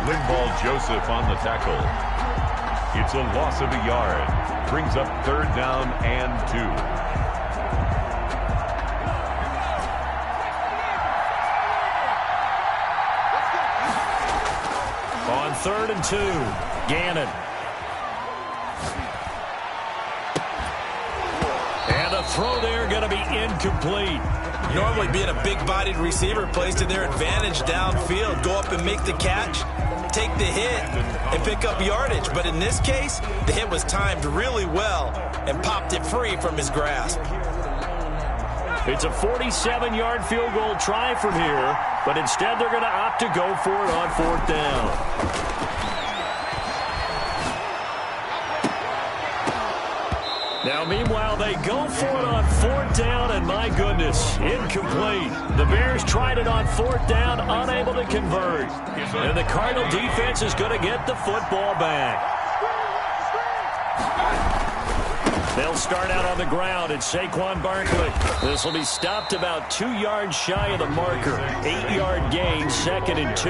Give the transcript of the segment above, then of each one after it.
Linval Joseph on the tackle. It's a loss of a yard. Brings up 3rd down and 2. On 3rd and 2, Gannon. And the throw there going to be incomplete. Normally being a big-bodied receiver plays to their advantage downfield. Go up and make the catch, take the hit, and pick up yardage. But in this case, the hit was timed really well and popped it free from his grasp. It's a 47-yard field goal try from here, but instead they're going to opt to go for it on 4th down. Now, meanwhile, they go for it on 4th down, and my goodness, incomplete. The Bears tried it on 4th down, unable to convert. And the Cardinal defense is going to get the football back. They'll start out on the ground at Saquon Barkley. This will be stopped about 2 yards shy of the marker. 8-yard gain, 2nd and 2.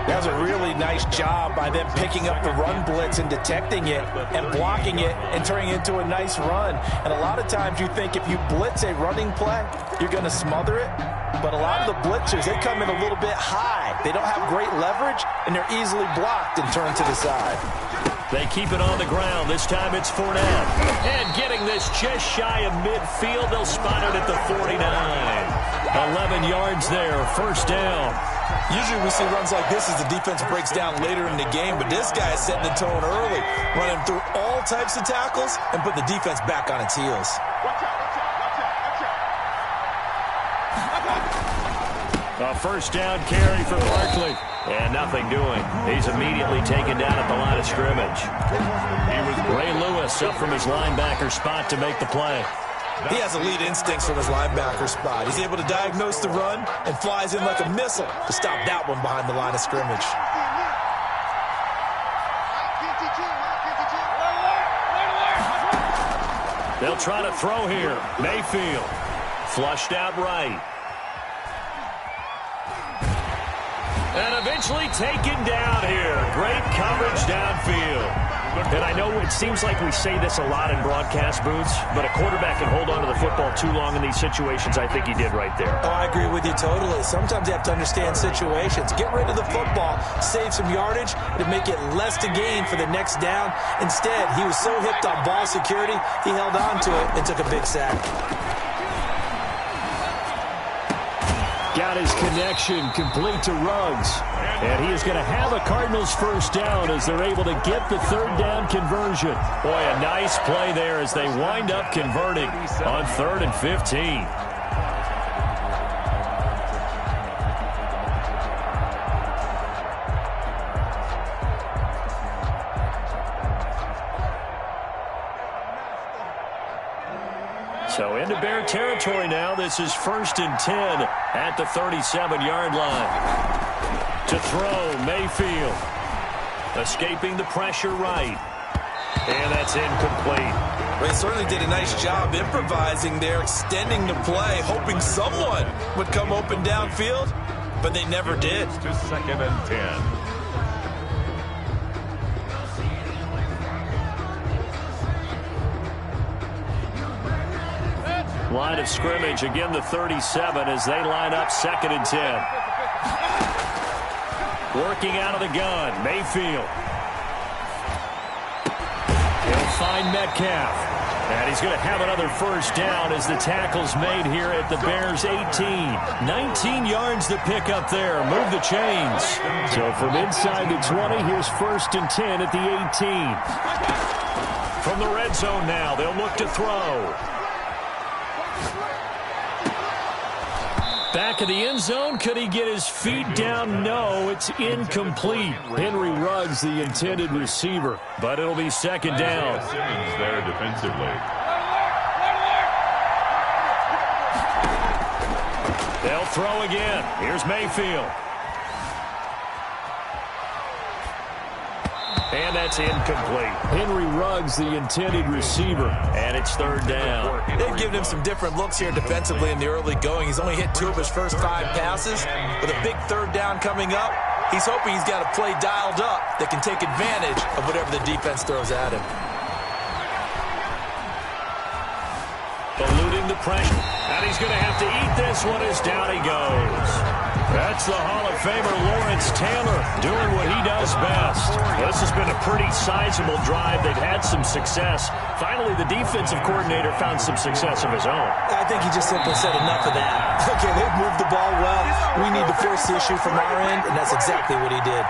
That was a really nice job by them picking up the run blitz and detecting it and blocking it and turning it into a nice run. And a lot of times you think if you blitz a running play, you're going to smother it. But a lot of the blitzers, they come in a little bit high. They don't have great leverage, and they're easily blocked and turned to the side. They keep it on the ground. This time it's Fournette. And getting this just shy of midfield, they'll spot it at the 49. 11 yards there, 1st down. Usually we see runs like this as the defense breaks down later in the game, but this guy is setting the tone early, running through all types of tackles and putting the defense back on its heels. A 1st down carry for Barkley. And nothing doing. He's immediately taken down at the line of scrimmage. Ray Lewis up from his linebacker spot to make the play. He has elite instincts from his linebacker spot. He's able to diagnose the run and flies in like a missile to stop that one behind the line of scrimmage. They'll try to throw here. Mayfield flushed out right. And eventually taken down here. Great coverage downfield. And I know it seems like we say this a lot in broadcast booths, but a quarterback can hold on to the football too long in these situations. I think he did right there. Oh, I agree with you totally. Sometimes you have to understand situations. Get rid of the football, save some yardage, to make it less to gain for the next down. Instead, he was so hipped on ball security, he held on to it and took a big sack. Got his connection complete to Ruggs. And he is going to have a Cardinals 1st down as they're able to get the 3rd down conversion. Boy, a nice play there as they wind up converting on 3rd and 15. So into Bear territory now. This is 1st and 10 at the 37-yard line. To throw, Mayfield. Escaping the pressure right. And that's incomplete. Well, he certainly did a nice job improvising there, extending the play, hoping someone would come open downfield, but they never did. To 2nd and 10. Line of scrimmage, again the 37 as they line up 2nd and 10. Working out of the gun, Mayfield. He'll find Metcalf. And he's going to have another 1st down as the tackle's made here at the Bears 18. 19 yards to pick up there. Move the chains. So from inside the 20, here's 1st and 10 at the 18. From the red zone now, they'll look to throw. Back of the end zone. Could he get his feet down? No, it's incomplete. Henry Ruggs, the intended receiver, but it'll be 2nd down. Simmons there defensively. They'll throw again. Here's Mayfield. And that's incomplete. Henry Ruggs, the intended receiver, and it's 3rd down. They've given him some different looks here defensively in the early going. He's only hit 2 of his first 5 passes. With a big 3rd down coming up, He's hoping he's got a play dialed up that can take advantage of whatever the defense throws at him. Eluding the pressure. And he's going to have to eat this one as down he goes. That's the Hall of Famer Lawrence Taylor doing what he does best. This has been a pretty sizable drive. They've had some success. Finally, the defensive coordinator found some success of his own. I think he just simply said enough of that. Okay, they've moved the ball well. We need to force the issue from our end, and that's exactly what he did.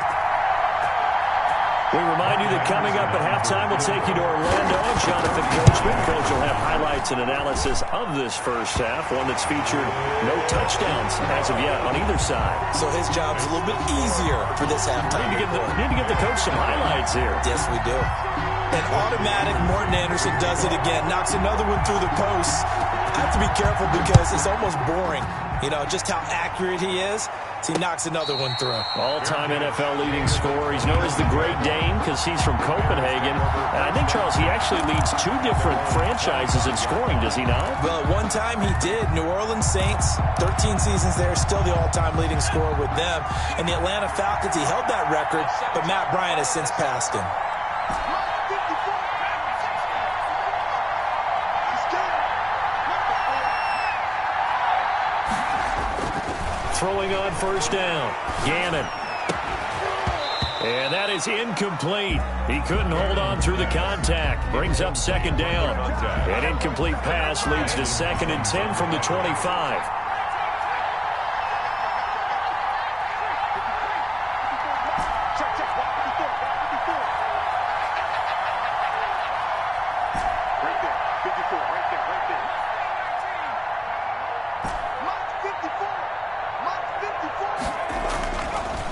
We remind you that coming up at halftime, we'll take you to Orlando. Jonathan Coachman. Coach will have highlights and analysis of this first half, one that's featured no touchdowns as of yet on either side. So his job's a little bit easier for this halftime. Need to give the coach some highlights here. Yes, we do. An automatic Morten Andersen does it again. Knocks another one through the post. I have to be careful because it's almost boring. You know, just how accurate he is. So he knocks another one through. All-time NFL leading scorer. He's known as the Great Dane because he's from Copenhagen. And I think, Charles, he actually leads two different franchises in scoring, does he not? Well, at one time he did. New Orleans Saints, 13 seasons there, still the all-time leading scorer with them. And the Atlanta Falcons, he held that record, but Matt Bryant has since passed him. Throwing on first down. Gannon. And that is incomplete. He couldn't hold on through the contact. Brings up second down. An incomplete pass leads to 2nd and 10 from the 25.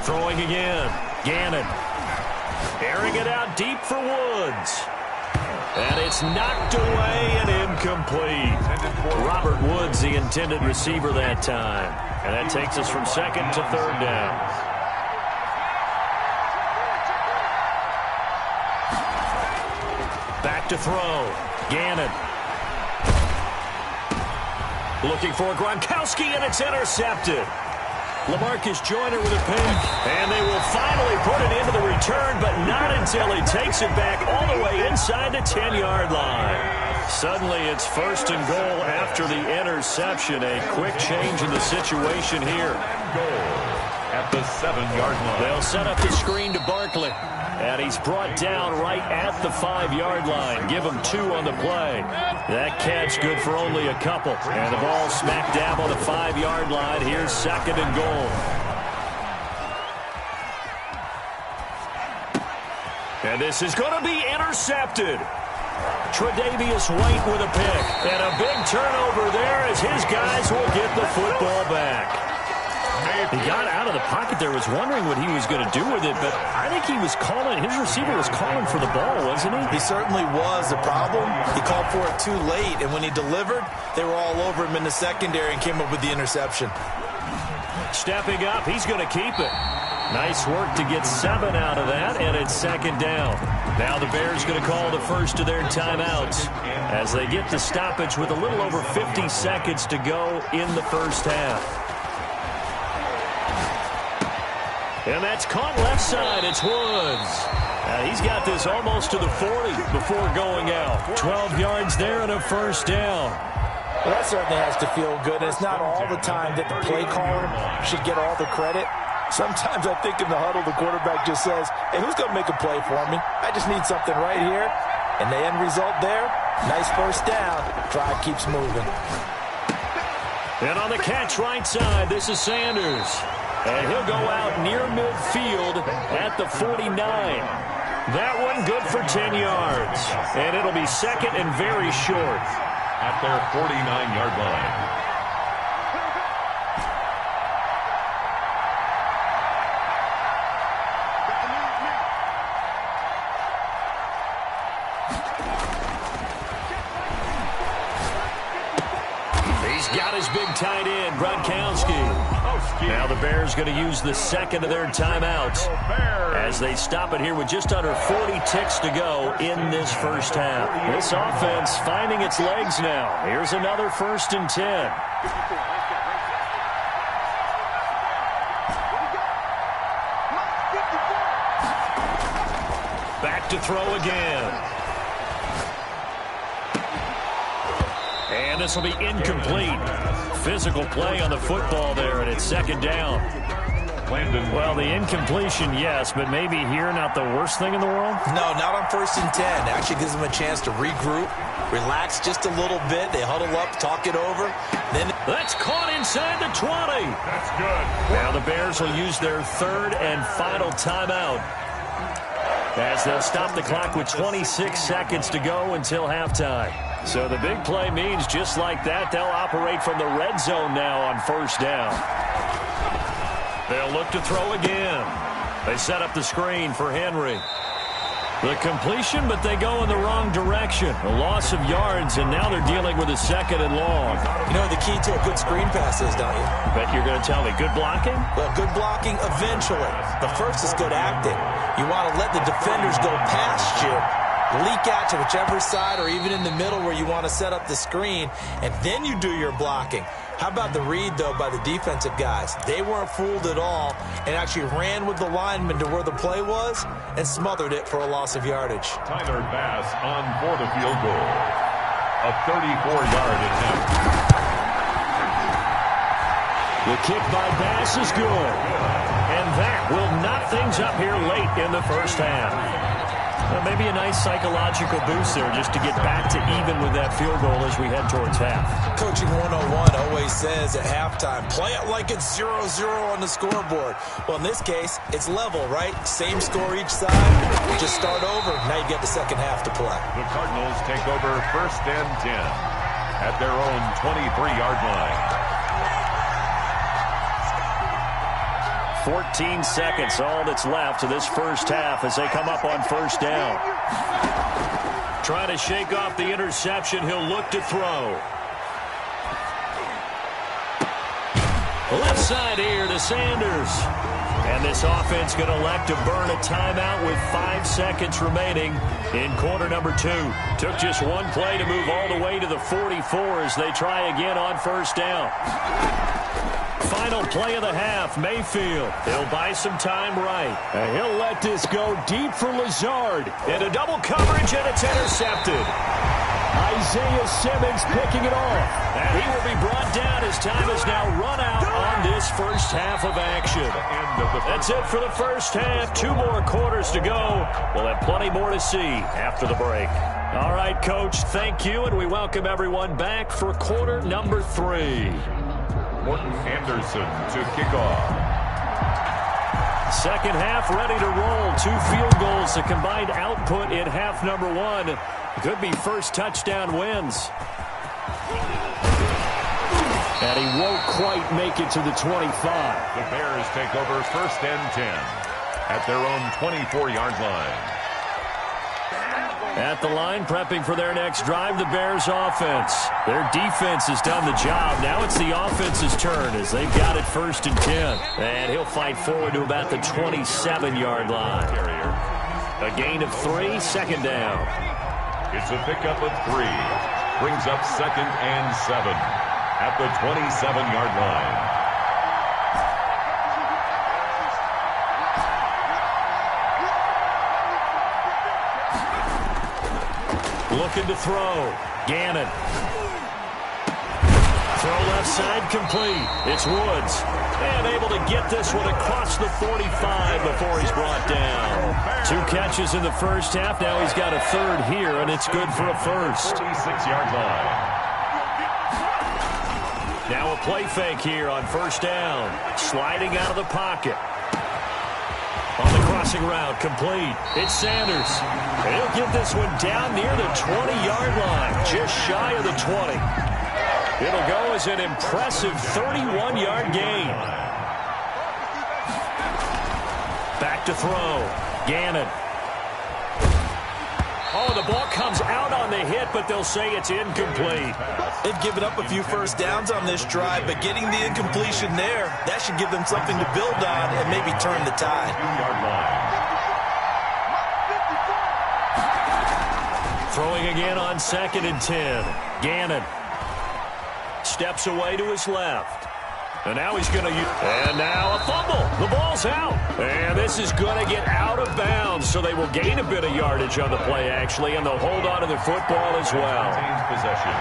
Throwing again. Gannon. Airing it out deep for Woods. And it's knocked away and incomplete. Robert Woods, the intended receiver that time. And that takes us from 2nd to 3rd down. Back to throw. Gannon. Looking for Gronkowski, and it's intercepted. LaMarcus Joyner with a pick, and they will finally put it into the return, but not until he takes it back all the way inside the 10-yard line. Suddenly, it's 1st and goal after the interception. A quick change in the situation here. Goal at the 7-yard line. They'll set up the screen to Barkley, and he's brought down right at the 5-yard line. Give him 2 on the play. That catch good for only a couple. And the ball smack dab on the 5-yard line. Here's 2nd and goal. And this is going to be intercepted. Tre'Davious White with a pick. And a big turnover there as his guys will get the football back. He got out of the pocket there, was wondering what he was going to do with it, but I think he was calling, his receiver was calling for the ball, wasn't he? He certainly was. The problem, he called for it too late, and when he delivered, they were all over him in the secondary and came up with the interception. Stepping up, he's going to keep it. Nice work to get 7 out of that, and it's 2nd down. Now the Bears going to call the first of their timeouts as they get the stoppage with a little over 50 seconds to go in the first half. And that's caught left side. It's Woods. He's got this almost to the 40 before going out. 12 yards there and a first down. Well, that certainly has to feel good. And it's not all the time that the play caller should get all the credit. Sometimes I think in the huddle, the quarterback just says, hey, who's going to make a play for me? I just need something right here. And the end result there, nice first down. Drive keeps moving. And on the catch right side, this is Sanders. And he'll go out near midfield at the 49. That one good for 10 yards. And it'll be 2nd and very short. At their 49-yard line. He's got his big tight end, Gronkowski. Now the Bears going to use the 2nd of their timeouts as they stop it here with just under 40 ticks to go in this first half. This offense finding its legs now. Here's another 1st and 10. Back to throw again. And this will be incomplete. Physical play on the football there, and it's second down. Well, the incompletion, yes, but maybe here not the worst thing in the world? No, not on 1st and 10. Actually gives them a chance to regroup, relax just a little bit. They huddle up, talk it over. Then that's caught inside the 20. That's good. Now the Bears will use their third and final timeout, as they'll stop the clock with 26 seconds to go until halftime. So the big play means just like that, they'll operate from the red zone now on 1st down. They'll look to throw again. They set up the screen for Henry. The completion, but they go in the wrong direction. A loss of yards, and now they're dealing with a 2nd and long. You know what the key to a good screen pass is, don't you? Bet you're going to tell me good blocking? Well, good blocking eventually. The first is good acting. You want to let the defenders go past you, leak out to whichever side or even in the middle where you want to set up the screen, and then you do your blocking. How about the read, though, by the defensive guys? They weren't fooled at all and actually ran with the lineman to where the play was and smothered it for a loss of yardage. Tyler Bass on for the field goal. A 34-yard attempt. The kick by Bass is good. And that will knock things up here late in the first half. Maybe a nice psychological boost there just to get back to even with that field goal as we head towards half. Coaching 101 always says at halftime, play it like it's 0-0 on the scoreboard. Well, in this case, it's level, right? Same score each side. Just start over. Now you get the second half to play. The Cardinals take over 1st and 10 at their own 23-yard line. 14 seconds, all that's left to this first half as they come up on 1st down. Trying to shake off the interception, he'll look to throw. Left side here to Sanders. And this offense going to elect to burn a timeout with 5 seconds remaining in quarter number 2. Took just one play to move all the way to the 44 as they try again on 1st down. Final play of the half, Mayfield. He'll buy some time right. And he'll let this go deep for Lazard. Into double coverage, and it's intercepted. Isaiah Simmons picking it off. And he will be brought down as time has now run out on this first half of action. That's it for the first half. 2 more quarters to go. We'll have plenty more to see after the break. All right, Coach, thank you, and we welcome everyone back for quarter number 3. Morton Anderson to kick off. Second half ready to roll. 2 field goals, the combined output in half number 1. Could be first touchdown wins. And he won't quite make it to the 25. The Bears take over 1st and 10 at their own 24-yard line. At the line, prepping for their next drive, the Bears offense. Their defense has done the job. Now it's the offense's turn as they've got it 1st and 10. And he'll fight forward to about the 27-yard line. A gain of 3, 2nd down. It's a pickup of 3. Brings up 2nd and 7 at the 27-yard line. Looking to throw. Gannon. Throw left side complete. It's Woods. And able to get this one across the 45 before he's brought down. 2 catches in the first half. Now he's got a 3rd here, and it's good for a first. 46-yard line. Now a play fake here on 1st down. Sliding out of the pocket. On the crossing route, complete. It's Sanders. And he'll get this one down near the 20-yard line, just shy of the 20. It'll go as an impressive 31-yard gain. Back to throw. Gannon. Oh, the ball comes out on the hit, but they'll say it's incomplete. They've given up a few first downs on this drive, but getting the incompletion there, that should give them something to build on and maybe turn the tide. Throwing again on 2nd and 10. Gannon steps away to his left. And now he's going to use... And now a fumble. The ball's out. And this is going to get out of bounds, so they will gain a bit of yardage on the play, actually, and they'll hold on to the football as well. Possession.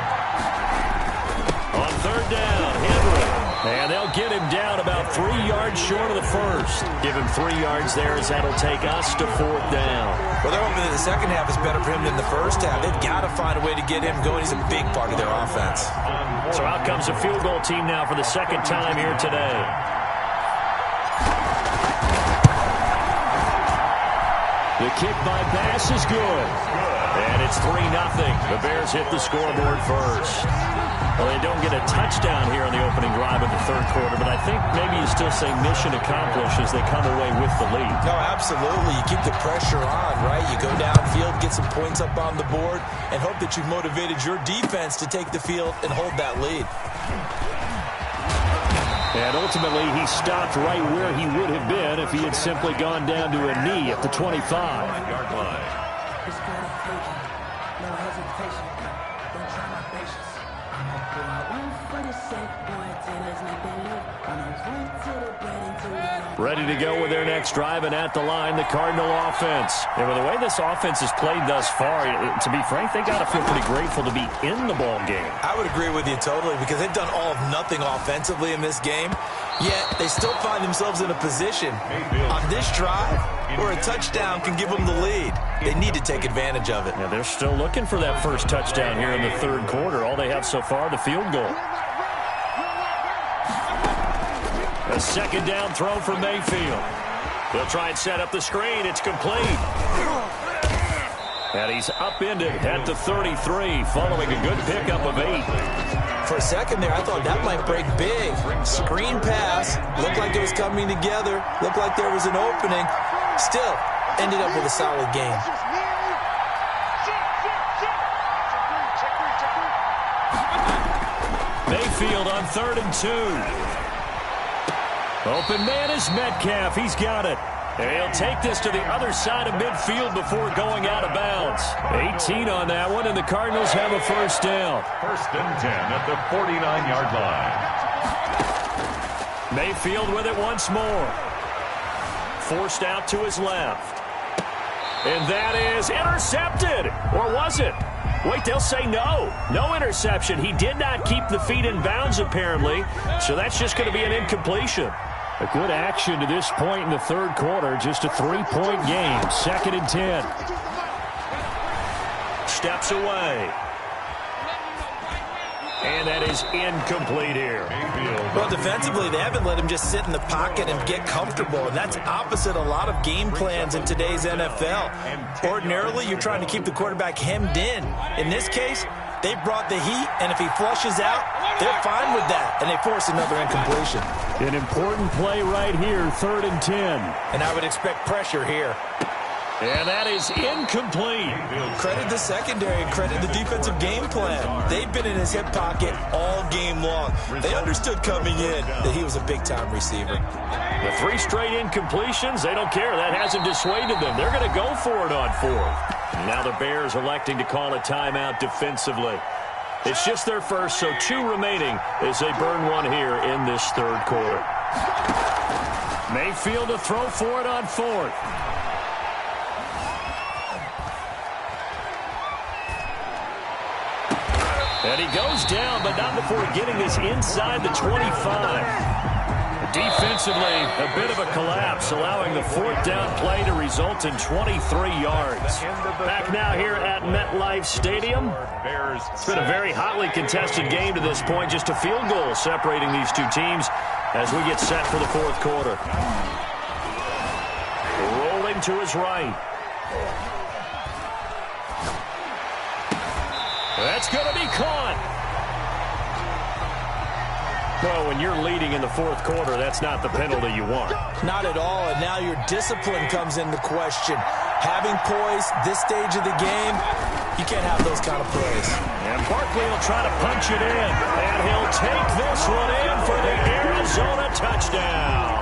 On third down, Henry. And they'll get him down about 3 yards short of the first. Give him 3 yards there as that'll take us to fourth down. Well, they're hoping that the second half is better for him than the first half. They've got to find a way to get him going. He's a big part of their offense. So out comes a field goal team now for the second time here today. The kick by Bass is good. And it's 3-0. The Bears hit the scoreboard first. Well, they don't get a touchdown here on the opening drive of the third quarter, but I think maybe you still say mission accomplished as they come away with the lead. No, absolutely. You keep the pressure on, right? You go downfield, get some points up on the board, and hope that you've motivated your defense to take the field and hold that lead. And ultimately, he stopped right where he would have been if he had simply gone down to a knee at the 25-yard line. Ready to go with their next drive, and at the line, the Cardinal offense. And with the way this offense has played thus far, to be frank, they got to feel pretty grateful to be in the ball game. I would agree with you totally, because they've done all of nothing offensively in this game, yet they still find themselves in a position on this drive where a touchdown can give them the lead. They need to take advantage of it. Yeah, they're still looking for that first touchdown here in the third quarter. All they have so far, the field goal. A second down throw for Mayfield. They'll try and set up the screen. It's complete. And he's upended at the 33, following a good pickup of 8. For a second there, I thought that might break big. Screen pass. Looked like it was coming together. Looked like there was an opening. Still, ended up with a solid game. Mayfield on 3rd and 2. Open man is Metcalf. He's got it. And he'll take this to the other side of midfield before going out of bounds. 18 on that one, and the Cardinals have a first down. 1st and 10 at the 49-yard line. Mayfield with it once more. Forced out to his left. And that is intercepted. Or was it? Wait, they'll say no. No interception. He did not keep the feet in bounds, apparently. So that's just going to be an incompletion. A good action to this point in the third quarter. Just a 3-point game. 2nd and 10. Steps away. And that is incomplete here. Well, defensively, they haven't let him just sit in the pocket and get comfortable, and that's opposite a lot of game plans in today's NFL. Ordinarily, you're trying to keep the quarterback hemmed in. In this case, they brought the heat, and if he flushes out, they're fine with that, and they force another incompletion. An important play right here, 3rd and 10. And I would expect pressure here. And that is incomplete. Credit the secondary and credit the defensive game plan. They've been in his hip pocket all game long. They understood coming in that he was a big-time receiver. The 3 straight incompletions, they don't care. That hasn't dissuaded them. They're going to go for it on 4th. Now the Bears electing to call a timeout defensively. It's just their first, so 2 remaining as they burn one here in this third quarter. Mayfield to throw for it on 4th. And he goes down, but not before getting this inside the 25. Defensively, a bit of a collapse, allowing the 4th down play to result in 23 yards. Back now here at MetLife Stadium. It's been a very hotly contested game to this point. Just a field goal separating these two teams as we get set for the 4th quarter. Rolling to his right. That's going to be caught. Well, when you're leading in the 4th quarter, that's not the penalty you want. Not at all, and now your discipline comes into question. Having poise this stage of the game, you can't have those kind of plays. And Barkley will try to punch it in, and he'll take this one in for the Arizona touchdown.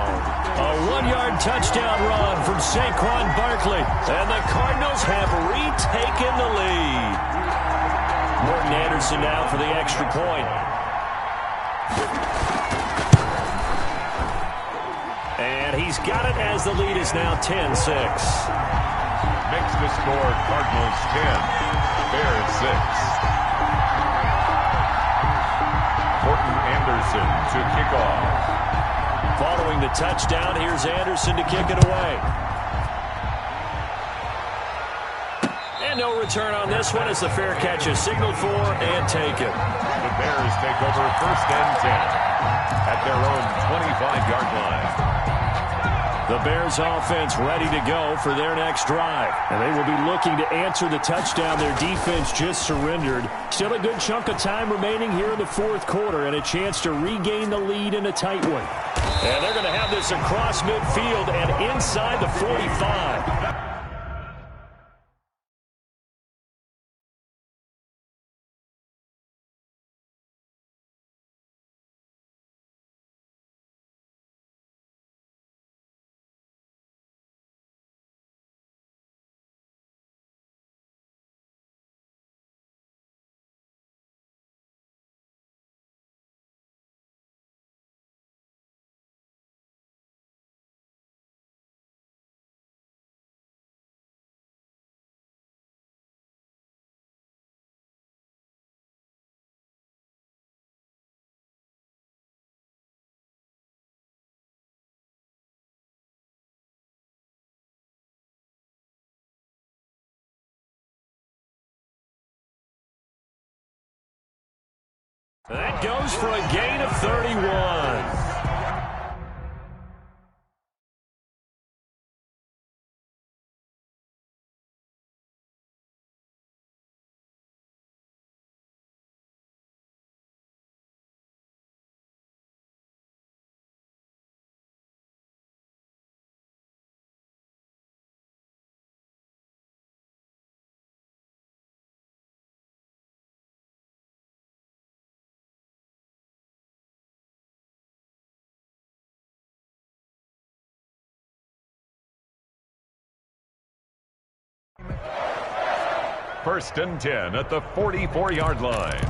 A 1-yard touchdown run from Saquon Barkley, and the Cardinals have retaken the lead. Morton Anderson now for the extra point. And he's got it as the lead is now 10-6. Makes the score Cardinals 10, Bears 6. Morton Anderson to kick off. Following the touchdown, here's Anderson to kick it away. And no return on this one as the fair catch is signaled for and taken. The Bears take over 1st and 10 at their own 25-yard line. The Bears offense ready to go for their next drive. And they will be looking to answer the touchdown their defense just surrendered. Still a good chunk of time remaining here in the 4th quarter and a chance to regain the lead in a tight one. And they're going to have this across midfield and inside the 45. That goes for a gain of 31. First and 10 at the 44-yard line.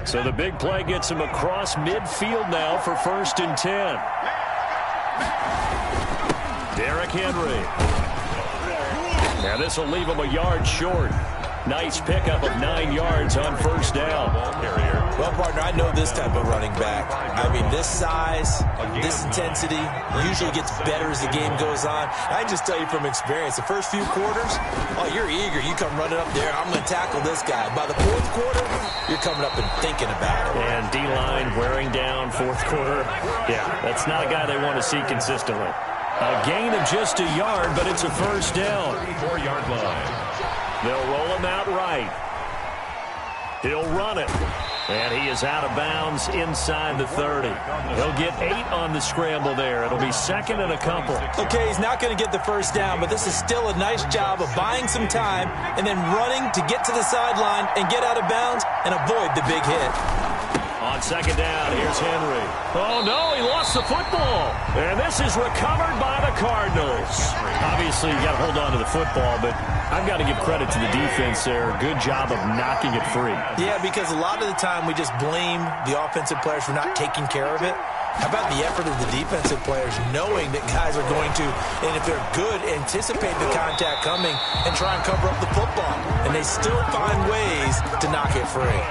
So the big play gets him across midfield now for 1st and 10. Derrick Henry. Now this will leave him a yard short. Nice pickup of 9 yards on 1st down. Well, partner, I know this type of running back. I mean, this size, this intensity usually gets better as the game goes on. I just tell you from experience, the first few quarters, oh, you're eager. You come running up there, I'm going to tackle this guy. By the 4th quarter, you're coming up and thinking about it. And D-line wearing down 4th quarter. Yeah, that's not a guy they want to see consistently. A gain of just a yard, but it's a 1st down. 4-yard line. They'll roll him out right. He'll run it. And he is out of bounds inside the 30. He'll get 8 on the scramble there. It'll be 2nd and a couple. Okay, he's not going to get the 1st down, but this is still a nice job of buying some time and then running to get to the sideline and get out of bounds and avoid the big hit. On 2nd down, here's Henry. Oh, no, he lost the football. And this is recovered by the Cardinals. Obviously, you got to hold on to the football, but I've got to give credit to the defense there. Good job of knocking it free. Yeah, because a lot of the time we just blame the offensive players for not taking care of it. How about the effort of the defensive players knowing that guys are going to, and if they're good, anticipate the contact coming and try and cover up the football. And they still find ways to knock it free.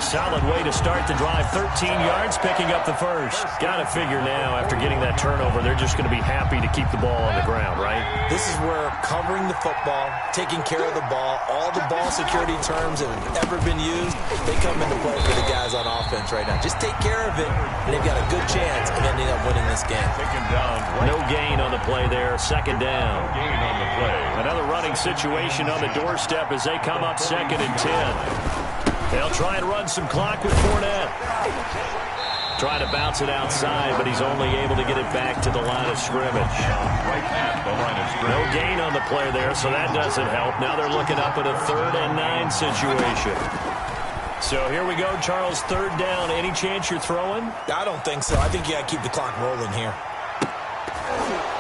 Solid way to start the drive. 13 yards, picking up the 1st. Got to figure now, after getting that turnover, they're just going to be happy to keep the ball on the ground, right? This is where covering the football, taking care of the ball, all the ball security terms that have ever been used, they come into play for the guys on offense right now. Just take care of it, and they've got a good chance of ending up winning this game. No gain on the play there. 2nd down. Gain on the play. Another running situation on the doorstep as they come up 2nd and 10. They'll try and run some clock with Fournette. Trying to bounce it outside, but he's only able to get it back to the line of scrimmage. Right at the line of scrimmage. No gain on the play there, so that doesn't help. Now they're looking up at a 3rd and 9 situation. So here we go, Charles, 3rd down. Any chance you're throwing? I don't think so. I think you got to keep the clock rolling here.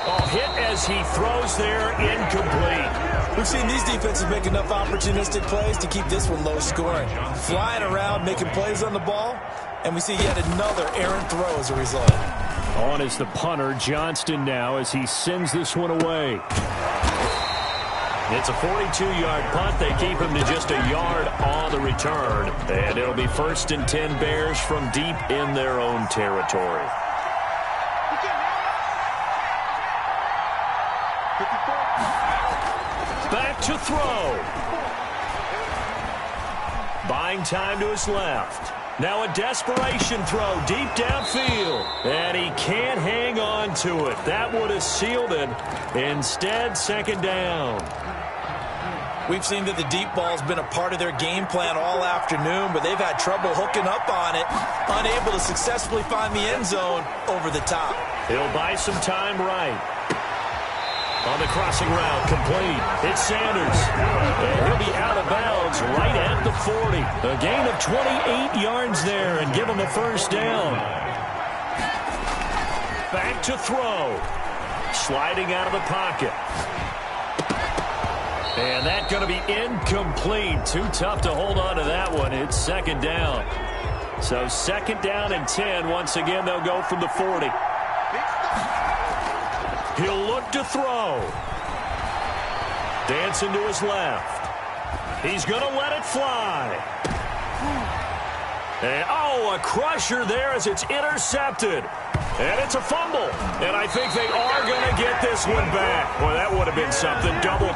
Oh, hit as he throws there, incomplete. We've seen these defenses make enough opportunistic plays to keep this one low scoring. Flying around, making plays on the ball, and we see yet another errant throw as a result. On is the punter, Johnston, now as he sends this one away. It's a 42-yard punt. They keep him to just a yard on the return. And it'll be 1st and 10 Bears from deep in their own territory. Back to throw. Buying time to his left. Now a desperation throw deep downfield. And he can't hang on to it. That would have sealed it. Instead, 2nd down. We've seen that the deep ball's been a part of their game plan all afternoon, but they've had trouble hooking up on it, unable to successfully find the end zone over the top. He'll buy some time right. On the crossing route, complete. It's Sanders. And he'll be out of bounds right at the 40. A gain of 28 yards there and give him a 1st down. Back to throw. Sliding out of the pocket. And that's going to be incomplete. Too tough to hold on to that one. It's 2nd down. So 2nd down and 10. Once again, they'll go from the 40. He'll look to throw. Dancing to his left. He's going to let it fly. And, oh, a crusher there as it's intercepted. And it's a fumble. And I think they are going to get this one back. Well, that would have been something. Double.